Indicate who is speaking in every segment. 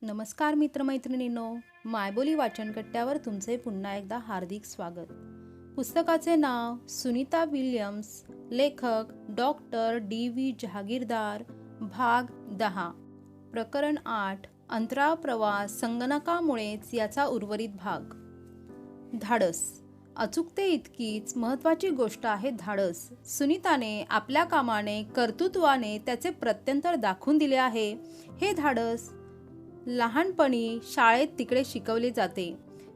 Speaker 1: नमस्कार मित्रमैत्रिणींनो, मायबोली वाचनकट्ट्यावर तुमचे पुन्हा एकदा हार्दिक स्वागत. पुस्तकाचे नाव सुनीता विल्यम्स, लेखक डॉक्टर डी.व्ही. जहागीरदार, भाग 10, प्रकरण 8, अंतराळ प्रवास संगणकामुळेच, याचा उर्वरित भाग. धाडस. अचूकते इतकीच महत्त्वाची गोष्ट आहे धाडस. सुनीताने आपल्या कामाने, कर्तृत्वाने त्याचे प्रत्यंतर दाखवून दिले आहे. हे धाडस लहानपणी शाळेत तिकडे शिकवले जाते.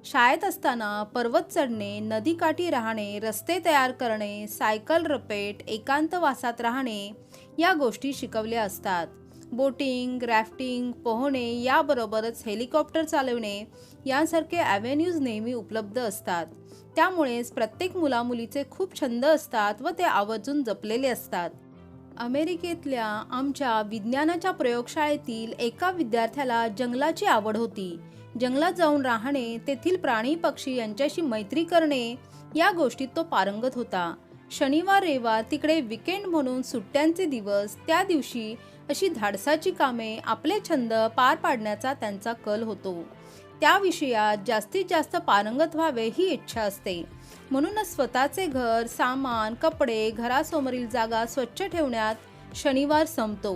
Speaker 1: शाळेत असताना पर्वत चढणे, नदीकाठी राहणे, रस्ते तयार करणे, सायकल रपेट, एकांतवासात राहणे या गोष्टी शिकवल्या असतात. बोटिंग, रॅफ्टिंग, पोहणे याबरोबरच हेलिकॉप्टर चालवणे यांसारखे ॲव्हेन्यूज नेहमी उपलब्ध असतात. त्यामुळेच प्रत्येक मुलामुलीचे खूप छंद असतात व ते आवर्जून जपलेले असतात. अमेरिकेतल्या आमच्या विज्ञानाच्या प्रयोगशाळेतील एका विद्यार्थ्याला जंगलाची आवड होती. जंगलात जाऊन राहणे, तेथील प्राणी पक्षी यांच्याशी मैत्री करणे या गोष्टीत तो पारंगत होता. शनिवार रविवार तिकडे विकेंड म्हणून सुट्ट्यांचे दिवस, त्या दिवशी अशी धाडसाची कामे, आपले छंद पार पाडण्याचा त्यांचा कल होतो. त्या विषयात जास्तीत जास्त पारंगत व्हावे ही इच्छा असते. म्हणूनच स्वतःचे घर, सामान, कपडे, घरासमोरील जागा स्वच्छ ठेवण्यात शनिवार संपतो.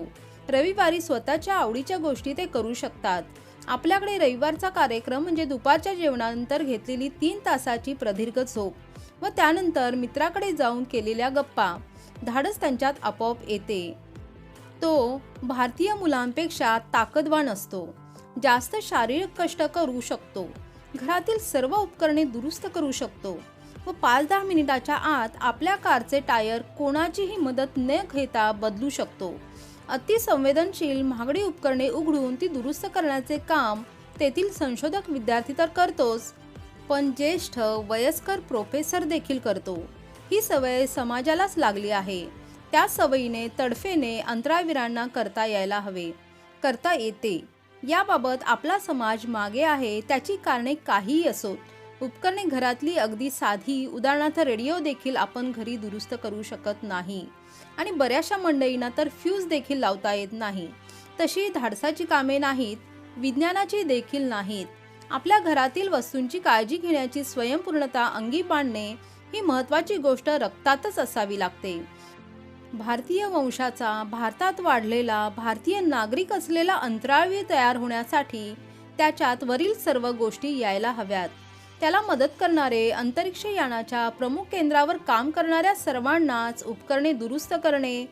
Speaker 1: रविवारी स्वतःच्या आवडीच्या गोष्टी ते करू शकतात. आपल्याकडे रविवारचा कार्यक्रम म्हणजे दुपारच्या जेवणानंतर घेतलेली 3 तासाची प्रदीर्घ झोप व त्यानंतर मित्राकडे जाऊन केलेल्या गप्पा. धाडस त्यांच्यात आपोआप येते. तो भारतीय मुलांपेक्षा ताकदवान असतो. जास्त शारीरिक कष्ट करू शकतो. घरातील सर्व उपकरणे दुरुस्त करू शकतो व 5-10 मिनिटाच्या आत आपल्या कारचे टायर कोणाचीही मदत न घेता बदलू शकतो. अतिसंवेदनशील महागडी उपकरणे उघडून ती दुरुस्त करण्याचे काम तेथील संशोधक विद्यार्थी तर करतोच, पण ज्येष्ठ वयस्कर प्रोफेसर देखील करतो. ही सवय समाजालाच लागली आहे. त्या सवयीने तडफेने अंतराळवीरांना करता यायला हवे, करता येते. याबाबत आपला समाज मागे आहे. त्याची कारणे काहीही असोत. उपकरणे घरातली अगदी साधी, उदाहरणार्थ रेडिओ देखील आपण घरी दुरुस्त करू शकत नाही आणि बऱ्याचशा मंडळींना तर फ्यूज देखील लावता येत नाही. तशी धाडसाची कामे नाहीत, विज्ञानाची देखील नाहीत. आपल्या घरातील वस्तूंची काळजी घेण्याची स्वयंपूर्णता अंगी बाणणे ही महत्त्वाची गोष्ट रक्तातच असावी लागते. भारतीय वंशाचा, भारतात वाढलेला, भारतीय नागरिक असलेला अंतराळवीर तयार होण्यासाठी त्याच्यात वरील सर्व गोष्टी यायला हव्यात. त्याला मदत करणारे, अंतरिक्ष यानाच्या प्रमुख केंद्रावर काम करणाऱ्या सर्वांनाच उपकरणे दुरुस्त करणे,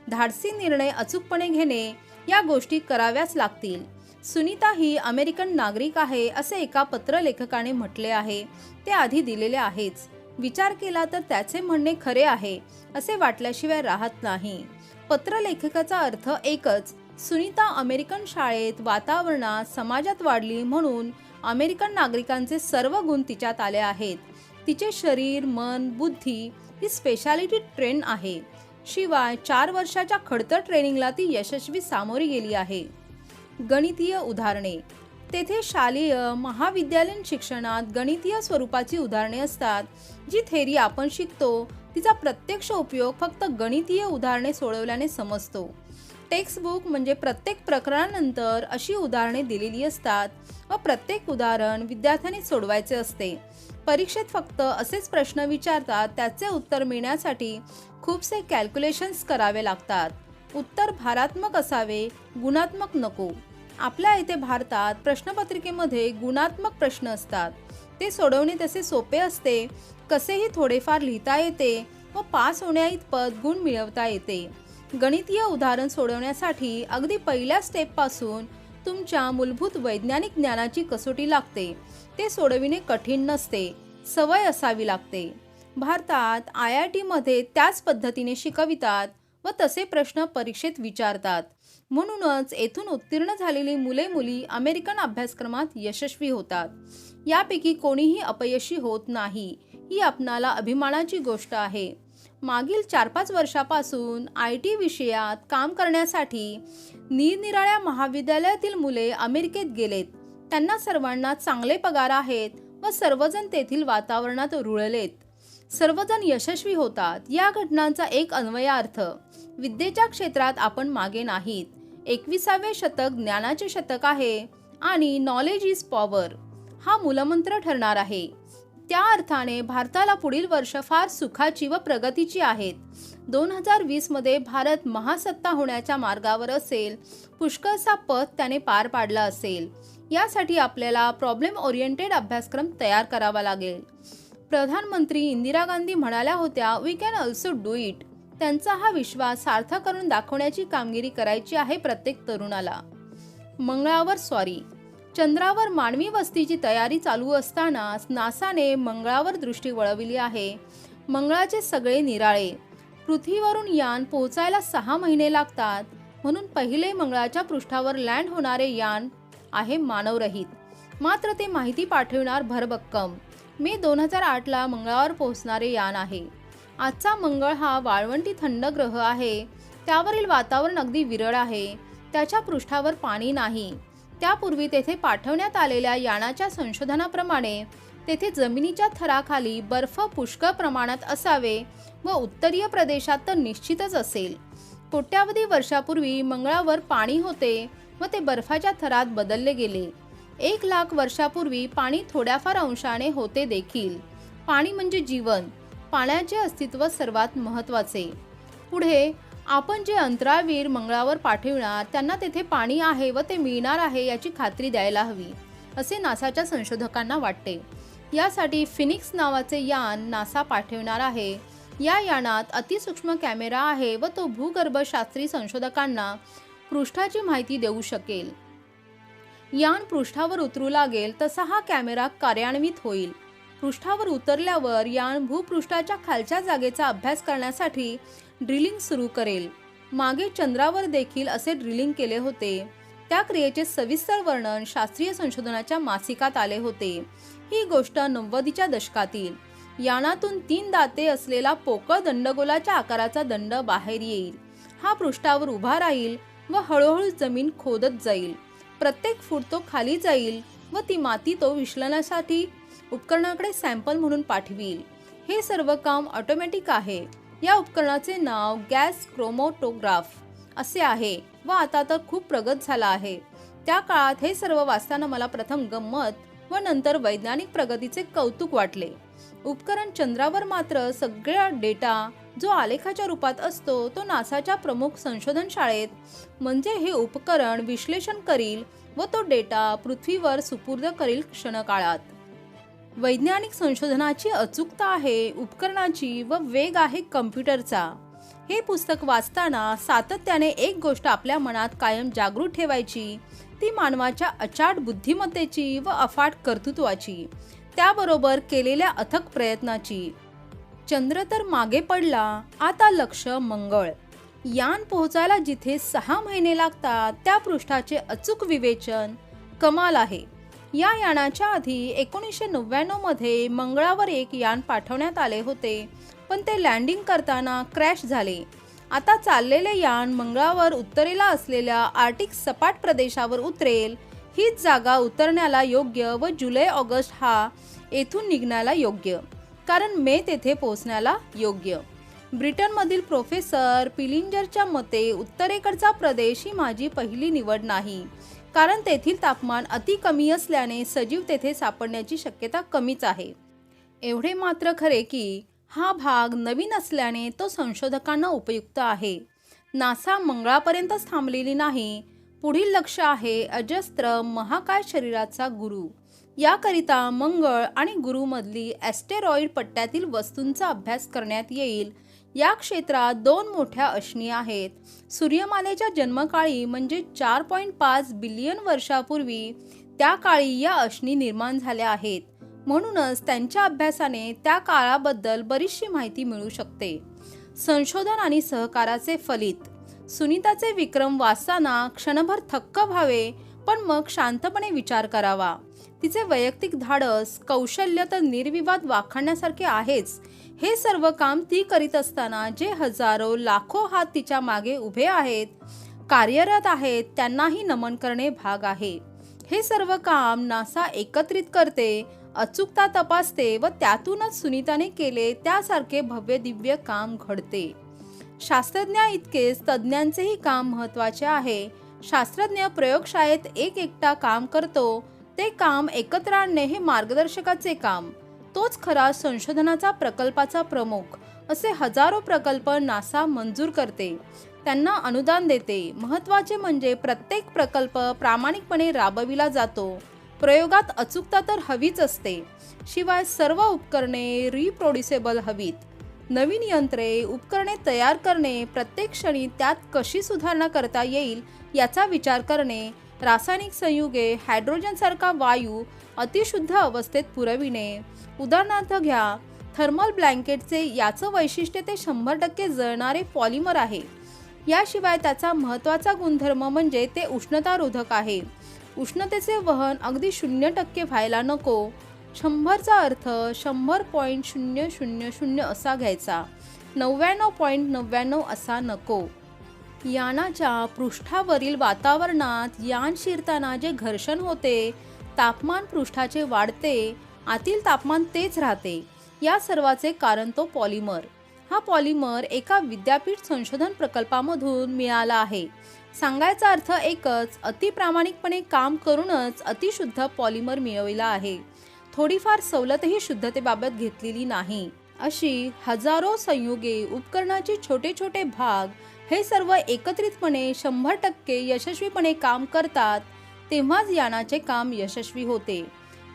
Speaker 1: धाडसी निर्णय अचूकपणे घेणे या गोष्टी कराव्याच लागतील. सुनीता ही अमेरिकन नागरिक आहे असे एका पत्रलेखकाने म्हटले आहे. ते आधी दिलेले आहेच. विचार केला तर त्याचे म्हणणे खरे आहे असे वाटल्याशिवाय राहत नाही. पत्रलेखकाचा अर्थ एकच, सुनीता अमेरिकन शाळेत, वातावरणात, समाजात वाढली म्हणून अमेरिकन नागरिकांचे सर्व गुण तिच्यात आले आहेत. तिचे शरीर, मन, बुद्धी ही स्पेशालिटी ट्रेन आहे. शिवाय 4 वर्षाच्या खडतर ट्रेनिंगला ती यशस्वी सामोरी गेली आहे. गणितीय उदाहरणे. तेथे शालेय, महाविद्यालयीन शिक्षणात गणितीय स्वरूपाची उदाहरणे असतात. जी थेरी आपण शिकतो तिचा प्रत्यक्ष उपयोग फक्त गणितीय उदाहरणे सोडवल्याने समजतो. टेक्स्टबुक म्हणजे प्रत्येक प्रकरणानंतर अशी उदाहरणे दिलेली असतात व प्रत्येक उदाहरण विद्यार्थ्यांनी सोडवायचे असते. परीक्षेत फक्त असेच प्रश्न विचारतात. त्याचे उत्तर मिळण्यासाठी खूपसे कॅल्क्युलेशन्स करावे लागतात. उत्तर भारात्मक असावे, गुणात्मक नको. आपल्या इथे भारतात प्रश्नपत्रिकेमध्ये गुणात्मक प्रश्न असतात. ते सोडवणे तसे सोपे असते. कसेही थोडेफार लिहिता येते व पास होण्याइतपत गुण मिळवता येते. गणितीय उदाहरण सोडवण्यासाठी अगदी पहिल्या स्टेपपासून तुमच्या मूलभूत वैज्ञानिक ज्ञानाची कसोटी लागते. ते सोडविणे कठीण नसते, सवय असावी लागते. भारतात IIT मध्ये त्याच पद्धतीने शिकवितात व तसे प्रश्न परीक्षेत विचारतात. म्हणूनच येथून उत्तीर्ण झालेली मुले मुली अमेरिकन अभ्यासक्रमात यशस्वी होतात. यापैकी कोणीही अपयशी होत नाही. ही आपणाला अभिमानाची गोष्ट आहे. मागील 4-5 वर्षापासून IT विषयात काम करण्यासाठी निरनिराळ्या महाविद्यालयातील मुले अमेरिकेत गेलेत. त्यांना सर्वांना चांगले पगार आहेत व सर्वजण तेथील वातावरणात रुळलेत. सर्वजण यशस्वी होतात. या घटनांचा एक अन्वयार्थ, विद्येच्या क्षेत्रात आपण मागे नाहीत. 21वे शतक ज्ञानाचे शतक आहे आणि नॉलेज इज पॉवर हा मूलमंत्र ठरणार आहे. त्या अर्थाने भारताला पुढील वर्ष फार सुखाची व प्रगतीची आहेत. 2020 मध्ये भारत महासत्ता होण्याच्या मार्गावर असेल. पुष्कळसा पथ त्याने पार पाडला असेल. यासाठी आपल्याला प्रॉब्लेम ओरिएंटेड अभ्यासक्रम तयार करावा लागेल. प्रधानमंत्री इंदिरा गांधी म्हणाल्या होत्या, we can also do it. त्यांचा हा विश्वास सार्थ करून दाखवण्याची कामगिरी करायची आहे प्रत्येक तरुणाला. मंगळावर स्वारी. चंद्रावर मानवी वस्तीची तयारी चालू असतानाच नासाने मंगळावर दृष्टी वळविली आहे. मंगळाचे सगळे निराळे. पृथ्वीवरून यान पोहोचायला 6 महिने लागतात, म्हणून पहिले मंगळाच्या पृष्ठावर लँड होणारे यान आहे मानवरहित. मात्र ते माहिती पाठविणार भरभक्कम. मे 2008ला मंगळावर पोहोचणारे यान आहे. आजचा मंगळ हा वाळवंटी थंड ग्रह आहे. त्यावरील वातावरण अगदी विरळ आहे. त्याच्या पृष्ठावर पाणी नाही. त्यापूर्वी तेथे पाठवण्यात आलेल्या यानाच्या संशोधनाप्रमाणे तेथे जमिनीच्या थराखाली बर्फ पुष्कळ प्रमाणात असावे व उत्तरीय प्रदेशात तर निश्चितच असेल. कोट्यावधी वर्षापूर्वी मंगळावर पाणी होते व ते बर्फाच्या थरात बदलले गेले. 1,00,000 वर्षापूर्वी पाणी थोड्याफार अंशाने होते देखील. पाणी म्हणजे जीवन. पाण्याचे अस्तित्व सर्वात महत्त्वाचे. पुढे आपण जे अंतराळवीर मंगळावर पाठविणार त्यांना तेथे पाणी आहे व ते मिळणार आहे याची खात्री द्यायला हवी, असे नासाच्या संशोधकांना वाटते. यासाठी फिनिक्स नावाचे यान नासा पाठविणार आहे. या यानात अतिसूक्ष्म कॅमेरा आहे व तो भूगर्भशास्त्री संशोधकांना पृष्ठाची माहिती देऊ शकेल. यान पृष्ठावर उतरू लागेल तसा हा कॅमेरा कार्यान्वित होईल. पृष्ठावर उतरल्यावर यान भूपृष्ठाच्या खालच्या जागेचा अभ्यास करण्यासाठी ड्रिलिंग सुरू करेल. मागे चंद्रावर देखील असे ड्रिलिंग केले होते. त्या क्रियेचे सविस्तर वर्णन शास्त्रीय संशोधनाच्या मासिकात आले होते. ही गोष्ट 90च्या दशकातील. यानातून 3 दाते असलेला पोकळ दंडगोलाच्या आकाराचा दंड बाहेर येईल. हा पृष्ठावर उभा राहील व हळूहळू जमीन खोदत जाईल. प्रत्येक फूट तो खाली जाईल व ती माती तो विश्लेषणासाठी उपकरणाकडे सॅम्पल म्हणून पाठवील. हे सर्व काम ऑटोमॅटिक आहे. या उपकरणाचे नाव गॅस क्रोमॅटोग्राफ असे आहे व आता तर खूप प्रगत झाला आहे. त्या काळात हे सर्व वाचताना मला प्रथम गंमत व नंतर वैज्ञानिक प्रगतीचे कौतुक वाटले. उपकरण चंद्रावर मात्र सगळा डेटा जो आलेखाच्या रूपात असतो तो नासाच्या प्रमुख संशोधन शाळेत म्हणजे हे उपकरण विश्लेषण करील व तो डेटा पृथ्वीवर सुपूर्द करील क्षणकाळात. वैज्ञानिक संशोधनाची अचूकता आहे उपकरणाची व वेग आहे कम्प्युटरचा. हे पुस्तक वाचताना सातत्याने एक गोष्ट आपल्या मनात कायम जागृत ठेवायची, ती मानवाच्या अचाट बुद्धिमत्तेची व अफाट कर्तृत्वाची, त्याबरोबर केलेल्या अथक प्रयत्नाची. चंद्र तर मागे पडला, आता लक्ष मंगळ. यान पोहोचायला जिथे 6 महिने लागतात त्या पृष्ठाचे अचूक विवेचन कमाल आहे. या यानाच्या आधी 1999 मध्ये मंगळावर एक यान पाठवण्यात आले होते, पण ते लँडिंग करताना क्रॅश झाले. आता चाललेले यान मंगळावर उत्तरेला असलेल्या आर्टिक सपाट प्रदेशावर उतरेल. हीच जागा उतरण्याला योग्य व जुलै-ऑगस्ट हा येथून निघण्याला योग्य, कारण मे तेथे पोहोचण्याला योग्य. ब्रिटनमधील प्रोफेसर पिलिंजरच्या मते उत्तरेकडचा प्रदेश ही माझी पहिली निवड नाही, कारण तेथील तापमान अति कमी असल्याने सजीव तेथे सापडण्याची शक्यता कमीच आहे. एवढे मात्र खरे की हा भाग नवीन असल्याने तो संशोधकांना उपयुक्त आहे. नासा मंगळापर्यंतच थांबलेली नाही. पुढील लक्ष्य आहे अजस्त्र महाकाय शरीराचा गुरु. याकरिता मंगळ आणि गुरुमधली ॲस्टेरॉइड पट्ट्यातील वस्तूंचा अभ्यास करण्यात येईल. या क्षेत्रात 2 मोठ्या अश्नी आहेत. सूर्यमालेच्या जन्मकाळी म्हणजे 4.5 बिलियन वर्षापूर्वी त्या काळी या अश्नी निर्माण झाल्या आहेत. म्हणूनच त्यांच्या अभ्यासाने त्या काळाबद्दल बरीचशी माहिती मिळू शकते. संशोधन आणि सहकाराचे फलित. सुनीताचे विक्रम वाचताना क्षणभर थक्क व्हावे, पण मग शांतपणे विचार करावा. तिचे वैयक्तिक धाडस, कौशल्य तर निर्विवाद वाखाणण्यासारखे आहेच. हे सर्व काम ती करीत असताना जे हजारो लाखो हात तिच्या मागे उभे आहेत, कार्यरत आहेत, त्यांनाही नमन करणे भाग आहे. हे सर्व काम नासा एकत्रित करते, अचूकता तपासते व त्यातूनच सुनीताने केले त्यासारखे भव्य दिव्य काम घडते. शास्त्रज्ञा इतकेच तज्ज्ञांचेही काम महत्त्वाचे आहे. शास्त्रज्ञ प्रयोगशाळेत एकटा काम करतो, ते काम एकत्र आणणे हे मार्गदर्शकाचे काम. तोच खरा संशोधनाचा प्रकल्पाचा प्रमुख. असे हजारो प्रकल्प नासा मंजूर करते, त्यांना अनुदान देते. महत्त्वाचे म्हणजे प्रत्येक प्रकल्प प्रामाणिकपणे राबविला जातो. प्रयोगात अचूकता तर हवीच असते, शिवाय सर्व उपकरणे रिप्रोड्युसेबल हवीत. नवीन यंत्रे उपकरणे तयार करणे, प्रत्येक क्षणी त्यात कशी सुधारणा करता येईल याचा विचार करणे, रासायनिक संयुगे, हायड्रोजनसारखा वायू अतिशुद्ध अवस्थेत पुरविणे. उदाहरणार्थ घ्या, थर्मल ब्लँकेटचे. याचं वैशिष्ट्य ते 100% जळणारे पॉलिमर आहे. याशिवाय त्याचा महत्त्वाचा गुणधर्म म्हणजे ते उष्णतारोधक आहे. उष्णतेचे वहन अगदी 0% व्हायला नको. 100चा अर्थ 100.000 असा घ्यायचा, 99.99 असा नको. यानाच्या पृष्ठावरील वातावरणात यान शिरताना जे घर्षण होते, तापमान पृष्ठाचे वाढते, आतील तापमान तेच राहते. या सर्वाचे कारण तो पॉलिमर. हा पॉलिमर एका विद्यापीठ संशोधन प्रकल्पामधून मिळाला आहे. सांगायचा अर्थ एकच, अतिप्रामाणिकपणे काम करूनच अतिशुद्ध पॉलिमर मिळविला आहे. थोडीफार सवलतही शुद्धतेबाबत घेतलेली नाही. अशी हजारो संयुगे, उपकरणाचे छोटे छोटे भाग, हे सर्व एकत्रितपणे 100% यशस्वीपणे काम करतात, तेव्हाच यानाचे काम यशस्वी होते.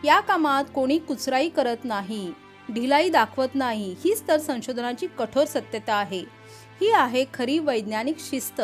Speaker 1: या कामात कोणी कुचराई करत नाही, ढिलाई दाखवत नाही. हीच तर संशोधनाची कठोर सत्यता आहे. ही आहे खरी वैज्ञानिक शिस्त.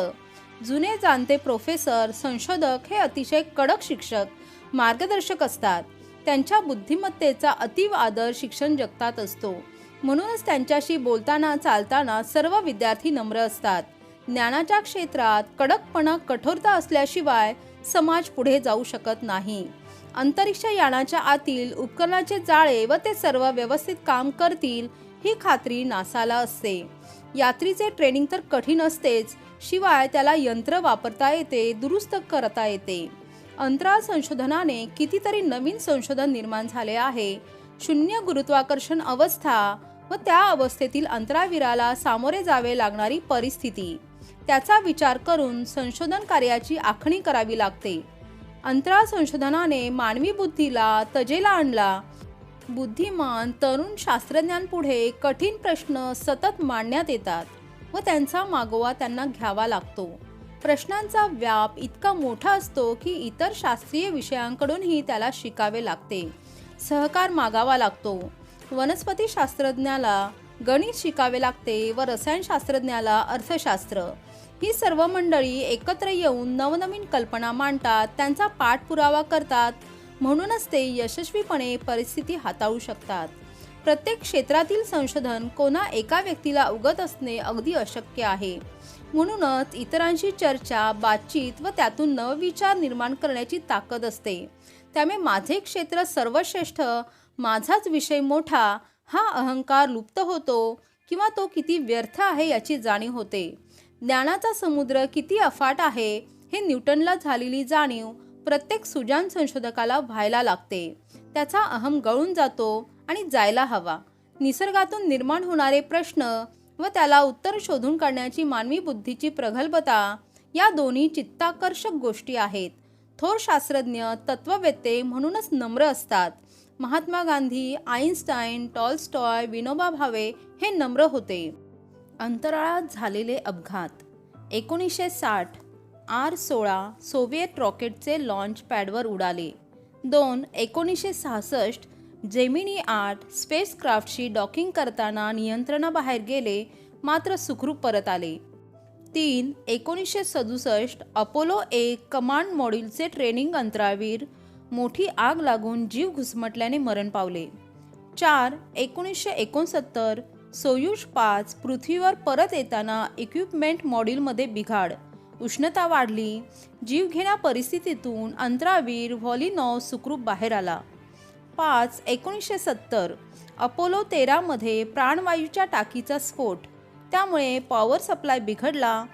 Speaker 1: जुने जाणते प्रोफेसर, संशोधक हे अतिशय कडक शिक्षक, मार्गदर्शक असतात. त्यांच्या बुद्धिमत्तेचा अतीव आदर शिक्षण जगतात असतो. म्हणूनच त्यांच्याशी बोलताना चालताना सर्व विद्यार्थी नम्र असतात. ज्ञानाच्या क्षेत्रात कडकपणा, कठोरता असल्याशिवाय समाज पुढे जाऊ शकत नाही. अंतरिक्ष यानाच्या आतील उपकरणाचे जाळे व ते सर्व व्यवस्थित काम करतील ही खात्री नासाला असते. यात्रीचे ट्रेनिंग तर कठीण असतेच, शिवाय त्याला यंत्र वापरता येते, दुरुस्त करता येते. अंतराळ संशोधनाने कितीतरी नवीन संशोधन निर्माण झाले आहे. शून्य गुरुत्वाकर्षण अवस्था व त्या अवस्थेतील अंतराळवीराला सामोरे जावे लागणारी परिस्थिती, त्याचा विचार करून संशोधन कार्याची आखणी करावी लागते. अंतराळ संशोधनाने मानवी बुद्धीला तजेला आणला. बुद्धिमान तरुण शास्त्रज्ञांपुढे कठीण प्रश्न सतत मांडण्यात येतात व त्यांचा मागोवा त्यांना घ्यावा लागतो. प्रश्नांचा व्याप इतका मोठा असतो की इतर शास्त्रीय विषयांकडूनही त्याला शिकावे लागते, सहकार मागावा लागतो. वनस्पती शास्त्रज्ञाला गणित शिकावे लागते व रसायनशास्त्रज्ञाला अर्थशास्त्र. ही सर्व मंडळी एकत्र येऊन नवनवीन कल्पना मांडतात, त्यांचा पाठपुरावा करतात. म्हणूनच ते यशस्वीपणे परिस्थिती हाताळू शकतात. प्रत्येक क्षेत्रातील संशोधन कोणा एका व्यक्तीला उगत असणे अगदी अशक्य आहे. म्हणूनच इतरांशी चर्चा, बातचीत व त्यातून नवविचार निर्माण करण्याची ताकद असते. त्यामुळे माझे क्षेत्र सर्वश्रेष्ठ, माझाच विषय मोठा, हा अहंकार लुप्त होतो किंवा तो किती व्यर्थ आहे याची जाणीव होते. ज्ञानाचा समुद्र किती अफाट आहे हे न्यूटनला झालेली जाणीव प्रत्येक सुजाण संशोधकाला व्हायला लागते. त्याचा अहम गळून जातो आणि जायला हवा. निसर्गातून निर्माण होणारे प्रश्न व त्याला उत्तर शोधून काढण्याची मानवी बुद्धीची प्रगल्भता, या दोन्ही चित्ताकर्षक गोष्टी आहेत. थोर शास्त्रज्ञ, तत्ववेत्ते म्हणूनच नम्र असतात. महात्मा गांधी, आईन्स्टाईन, टॉलस्टॉय, विनोबा भावे हे नम्र होते. अंतराळात झालेले अपघात. 1960 R-16 सोव्हिएट रॉकेटचे लॉन्च पॅडवर उडाले. 2 1966 जेमिनी 8 स्पेसक्राफ्टशी डॉकिंग करताना नियंत्रणाबाहेर गेले, मात्र सुखरूप परत आले. 3 1967 अपोलो 1 कमांड मॉड्यूलचे ट्रेनिंग अंतराळवीर मोठी आग लागून जीव घुसमटल्याने मरण पावले. 4 1969 सोयुज 5 पृथ्वीवर परत येताना इक्विपमेंट मॉड्यूलमध्ये बिघाड, उष्णता वाढली. जीवघेण्या परिस्थितीतून अंतराळवीर व्हॉलिनॉव सुखरूप बाहेर आला. 5 1970 अपोलो 13 मध्ये प्राणवायूच्या टाकीचा स्फोट, त्यामुळे पॉवर सप्लाय बिघडला.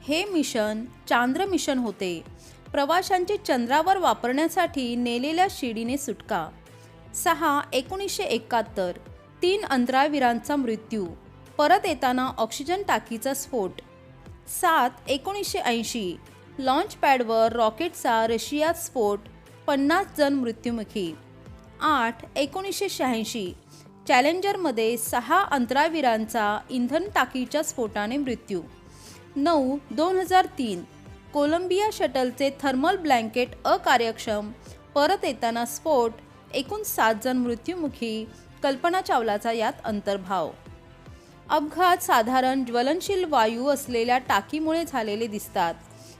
Speaker 1: हे मिशन चांद्र मिशन होते. प्रवाशांची चंद्रावर वापरण्यासाठी नेलेल्या शिडीने सुटका. 6 1971 3 अंतराळवीरांचा मृत्यू, परत येताना ऑक्सिजन टाकीचा स्फोट. 7 1980 लॉन्च पॅडवर रॉकेटचा रशियात स्फोट, 50 जण मृत्युमुखी. 8. 1986 चॅलेंजरमध्ये 6 अंतराळवीरांचा इंधन टाकीच्या स्फोटाने मृत्यू. 9. 2003 कोलंबिया शटलचे थर्मल ब्लँकेट अकार्यक्षम, परत येताना स्फोट, एकूण 7 जण मृत्युमुखी. कल्पना चावलाचा यात अंतर्भाव. अपघात साधारण ज्वलनशील वायू असलेल्या टाकीमुळे झालेले दिसतात.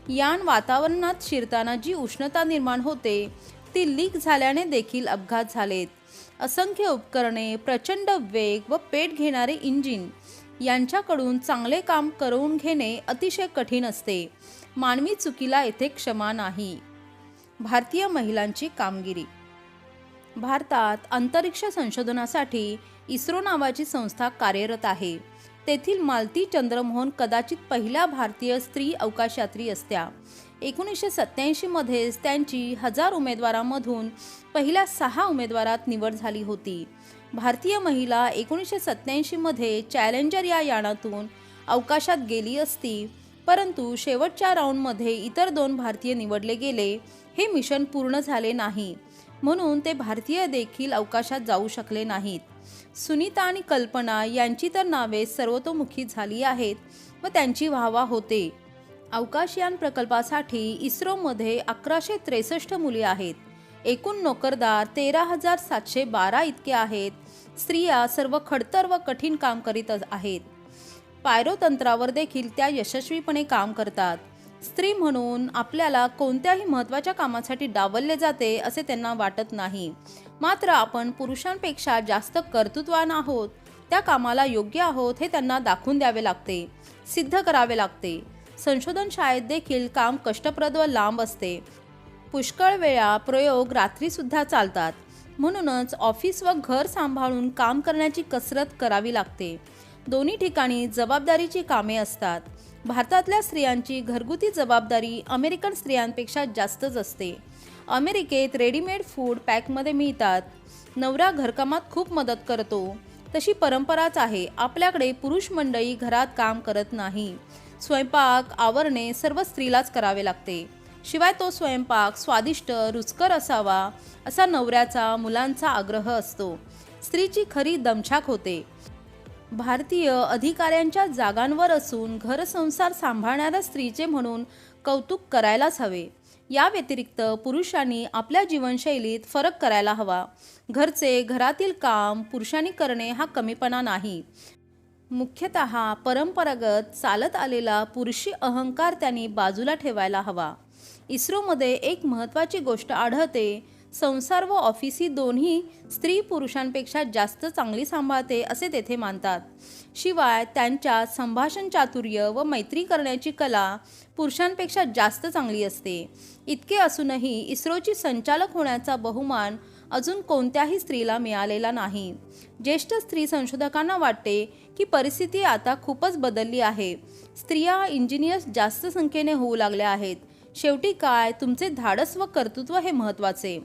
Speaker 1: यान वातावरणात शिरताना जी उष्णता निर्माण होते ती लीक झाल्याने देखील अपघात झालेत. असंख्य उपकरणे, प्रचंड वेग व पेट घेणारे इंजिन यांच्याकडून चांगले काम करून घेणे अतिशय कठीण असते. मानवी चुकीला येथे क्षमा नाही. भारतीय महिलांची कामगिरी. भारतात अंतरिक्ष संशोधनासाठी इस्रो नावाची संस्था कार्यरत आहे. तेथील मालती चंद्रमोहन कदाचित पहिल्या भारतीय स्त्री अवकाशयात्री असत्या. 1987 मध्येच त्यांची 1000 उमेदवारांमधून पहिल्या 6 उमेदवारात निवड झाली होती. भारतीय महिला 1987 मध्ये चॅलेंजर या यानातून अवकाशात गेली असती, परंतु शेवटच्या राऊंडमध्ये इतर 2 भारतीय निवडले गेले. हे मिशन पूर्ण झाले नाही, म्हणून ते भारतीय देखील अवकाशात जाऊ शकले नाहीत. सुनीता आणि कल्पना यांची तर नावे सर्वतोमुखी झाली आहेत व त्यांची वाहवा होते. अवकाशयान प्रकल्पासाठी इस्रोमध्ये 1163 मुली आहेत. एकूण नोकरदार 13,712 इतके आहेत. स्त्रिया सर्व खडतर व कठीण काम करीत आहेत. पायरोतंत्रावर देखील त्या यशस्वीपणे काम करतात. स्त्री म्हणून आपल्याला कोणत्याही महत्त्वाच्या कामासाठी डावलले जाते असे त्यांना वाटत नाही. मात्र आपण पुरुषांपेक्षा जास्त कर्तृत्वान आहोत. त्या कामाला योग्य आहोत हे त्यांना दाखवून द्यावे लागते, सिद्ध करावे लागते. संशोधन शाळेत देखील काम कष्टप्रद व लांब असते. पुष्कळ वेळा प्रयोग रात्रीसुद्धा चालतात. म्हणूनच ऑफिस व घर सांभाळून काम करण्याची कसरत करावी लागते. दोन्ही ठिकाणी जबाबदारीची कामे असतात. भारतातल्या स्त्रियांची घरगुती जबाबदारी अमेरिकन स्त्रियांपेक्षा जास्तच असते. अमेरिकेत रेडीमेड फूड पॅकमध्ये मिळतात. नवरा घरकामात खूप मदत करतो. तशी परंपराच आहे. आपल्याकडे पुरुष मंडळी घरात काम करत नाही. स्वयंपाक आवरणे सर्व स्त्रीलाच करावे लागते. शिवाय तो स्वयंपाक स्वादिष्ट, रुचकर असावा असा नवऱ्याचा, मुलांचा आग्रह असतो. स्त्रीची खरी दमछाक होते. भारतीय अधिकाऱ्यांच्या जागांवर असून घरसंसार सांभाळणाऱ्या स्त्रीचे म्हणून कौतुक करायलाच हवे. या व्यतिरिक्त पुरुषांनी आपल्या जीवनशैलीत फरक करायला हवा. घरातील काम पुरुषांनी करणे हा कमीपणा नाही. मुख्यतः परंपरागत चालत आलेला पुरुषी अहंकार त्यांनी बाजूला ठेवायला हवा. इस्रोमध्ये एक महत्त्वाची गोष्ट आढळते. संसार व ऑफिस ही दोन्ही स्त्री पुरुषांपेक्षा जास्त चांगली सांभाळते असे तेथे मानतात. शिवाय त्यांच्या संभाषण चातुर्य व मैत्री करण्याची कला पुरुषांपेक्षा जास्त चांगली असते. इतके असूनही इस्रोची संचालक होण्याचा बहुमान अजून कोणत्याही स्त्रीला मिळालेला नाही. ज्येष्ठ स्त्री संशोधकांना वाटते की परिस्थिती आता खूपच बदलली आहे. स्त्रिया इंजिनियर्स जास्त संख्येने होऊ लागल्या आहेत. शेवटी काय, तुमचे धाडस व कर्तृत्व हे महत्त्वाचे.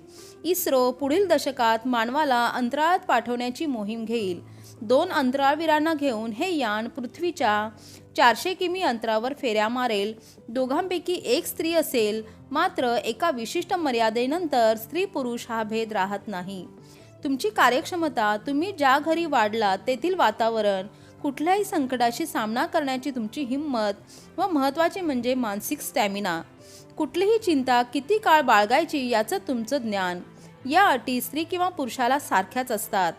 Speaker 1: इस्रो पुढील दशकात मानवाला अंतराळात पाठवण्याची मोहीम घेईल. 2 अंतराळवीरांना घेऊन हे यान पृथ्वीच्या 400 किमी अंतरावर फेऱ्या मारेल. दोघांपैकी एक स्त्री असेल. मात्र एका विशिष्ट मर्यादेनंतर स्त्री पुरुष हा भेद राहत नाही. तुमची कार्यक्षमता, तुम्ही ज्या घरी वाढलात तेथील वातावरण, कुठल्याही संकटाशी सामना करण्याची तुमची हिंमत व महत्त्वाचे म्हणजे मानसिक स्टॅमिना. कुठलीही चिंता किती काळ बाळगायची याचं तुमचं ज्ञान. या अटी स्त्री किंवा पुरुषाला सारख्याच असतात,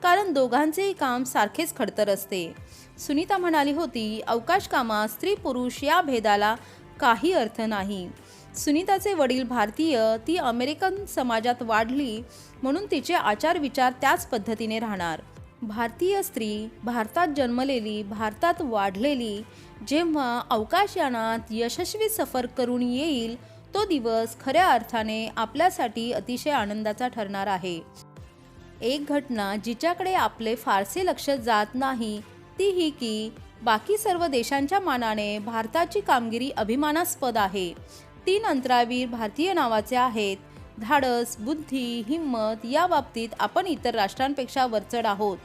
Speaker 1: कारण दोघांचेही काम सारखेच खडतर असते. सुनीता म्हणाली होती, अवकाश कामात स्त्री पुरुष या भेदाला काही अर्थ नाही. सुनीताचे वडील भारतीय, ती अमेरिकन समाजात वाढली म्हणून तिचे आचार विचार त्याच पद्धतीने राहणार. भारतीय स्त्री, भारतात जन्मलेली, भारतात वाढलेली, जेव्हा अवकाशयानात यशस्वी सफर करून येईल तो दिवस खऱ्या अर्थाने आपल्यासाठी अतिशय आनंदाचा ठरणार आहे. एक घटना जिच्याकडे आपले फारसे लक्ष जात नाही ती ही की बाकी सर्व देशांच्या मानाने भारताची कामगिरी अभिमानास्पद आहे. 3 अंतराळवीर भारतीय नावाचे आहेत. धाडस, बुद्धी, हिंमत या बाबतीत आपण इतर राष्ट्रांपेक्षा वरचढ आहोत.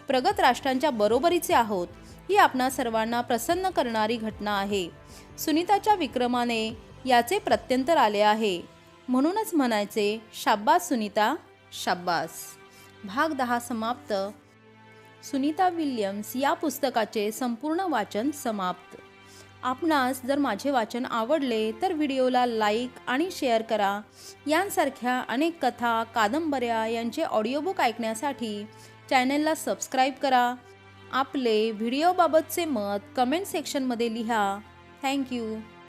Speaker 1: प्रगत राष्ट्रांच्या बरोबरीचे आहोत. ही आपणा सर्वांना प्रसन्न करणारी घटना आहे. सुनीताच्या विक्रमाने याचे प्रत्यंतर आले आहे. म्हणूनच म्हणायचे शाब्बास सुनीता, शाब्बास. भाग 10 समाप्त. सुनीता विल्यम्स या पुस्तकाचे संपूर्ण वाचन समाप्त. आपणास जर माझे वाचन आवडले तर व्हिडिओला लाईक आणि शेअर करा. यांसारख्या अनेक कथा, कादंबऱ्या यांचे ऑडिओबुक ऐकण्यासाठी चॅनलला सबस्क्राईब करा. आपले व्हिडिओबाबतचे मत कमेंट सेक्शनमध्ये लिहा. थँक्यू.